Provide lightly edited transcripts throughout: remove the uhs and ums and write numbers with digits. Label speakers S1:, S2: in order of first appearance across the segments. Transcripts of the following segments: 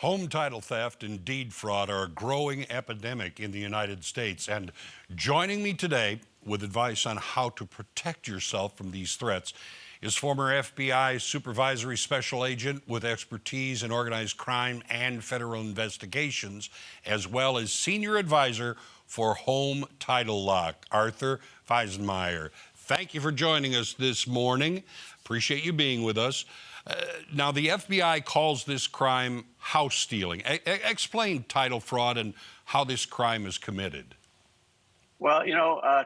S1: Home title theft and deed fraud are a growing epidemic in the United States. And joining me today with advice on how to protect yourself from these threats is former FBI Supervisory Special Agent with expertise in organized crime and federal investigations, as well as Senior Advisor for Home Title Lock, Arthur Feisenmeyer. Thank you for joining us this morning. Appreciate you being with us. Now, the FBI calls this crime house stealing. Explain title fraud and how this crime is committed.
S2: Well,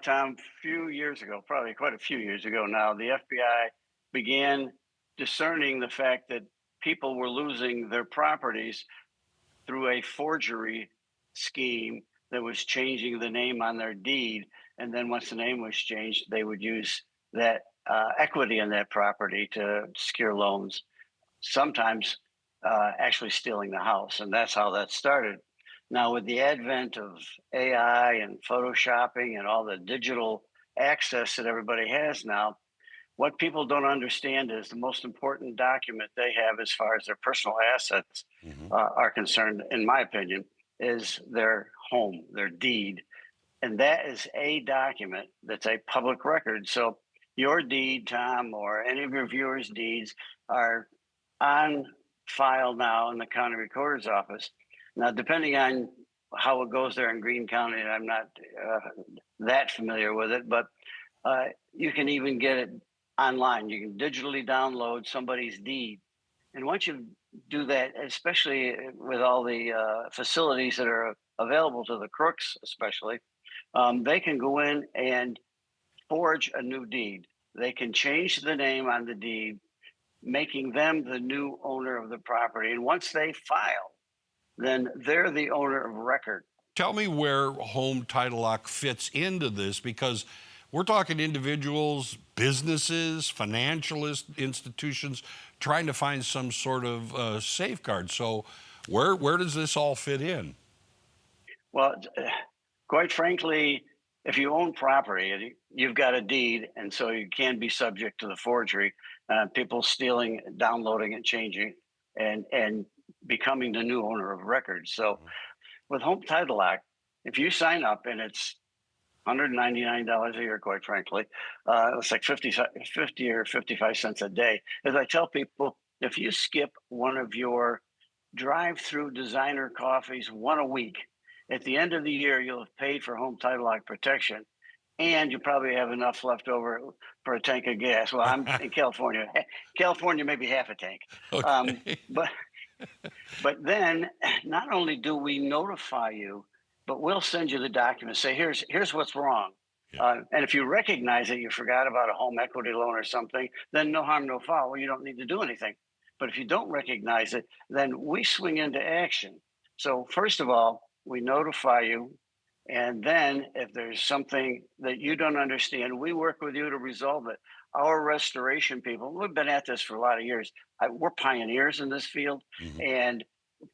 S2: Tom, a few years ago, probably quite a few years ago now, the FBI began discerning the fact that people were losing their properties through a forgery scheme that was changing the name on their deed. And then once the name was changed, they would use that equity in that property to secure loans, sometimes actually stealing the house. And that's how that started. Now, with the advent of AI and photoshopping and all the digital access that everybody has now, what people don't understand is the most important document they have as far as their personal assets are concerned, in my opinion, is their home, their deed. And that is a document that's a public record. So your deed, Tom, or any of your viewers' deeds are on file now in the county recorder's office. Now, depending on how it goes there in Greene County, I'm not that familiar with it, but you can even get it online. You can digitally download somebody's deed. And once you do that, especially with all the facilities that are available to the crooks, especially, they can go in and forge a new deed. They can change the name on the deed, making them the new owner of the property. And once they file, then they're the owner of record.
S1: Tell me where Home Title Lock fits into this, because we're talking individuals, businesses, financial institutions trying to find some sort of safeguard. So where does this all fit in?
S2: Well, quite frankly, if you own property, you've got a deed, and so you can be subject to the forgery, people stealing, downloading, and changing, and becoming the new owner of records. So with Home Title Lock, if you sign up, and it's $199 a year, quite frankly, it's like 50 or 55 cents a day. As I tell people, if you skip one of your drive-through designer coffees one a week, at the end of the year, you'll have paid for Home Title Lock protection, and you probably have enough left over for a tank of gas. Well, I'm in California. California, maybe half a tank.
S1: Okay.
S2: But then not only do we notify you, but we'll send you the documents. Say, here's what's wrong.
S1: Yeah.
S2: And if you recognize that you forgot about a home equity loan or something, then no harm, no foul. Well, you don't need to do anything. But if you don't recognize it, then we swing into action. So first of all, we notify you. And then if there's something that you don't understand, we work with you to resolve it. Our restoration people, we've been at this for a lot of years. We're pioneers in this field, and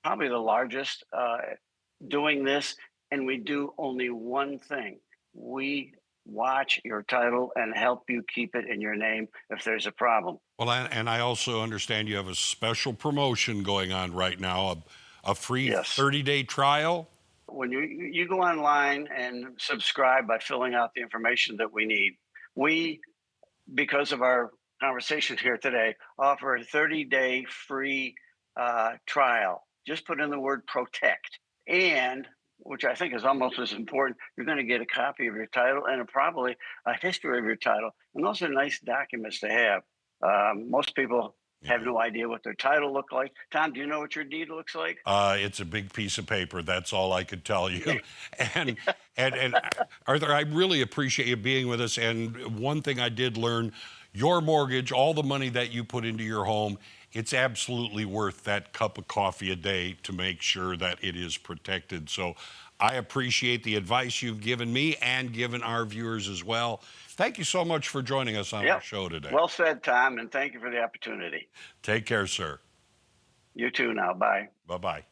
S2: probably the largest doing this. And we do only one thing. We watch your title and help you keep it in your name if there's a problem.
S1: Well, and I also understand you have a special promotion going on right now, a free 30-day trial.
S2: When you go online and subscribe by filling out the information that we need, we, because of our conversation here today, offer a 30-day free trial. Just put in the word protect. And, which I think is almost as important, you're going to get a copy of your title and probably a history of your title. And those are nice documents to have. Most people have no idea what their title look like. Tom, do you know what your deed looks like?
S1: It's a big piece of paper. That's all I could tell you. and Arthur, I really appreciate you being with us. And one thing I did learn, your mortgage, all the money that you put into your home, it's absolutely worth that cup of coffee a day to make sure that it is protected. So I appreciate the advice you've given me and given our viewers as well. Thank you so much for joining us on our show today.
S2: Well said, Tom, and thank you for the opportunity.
S1: Take care, sir.
S2: You too now. Bye.
S1: Bye-bye.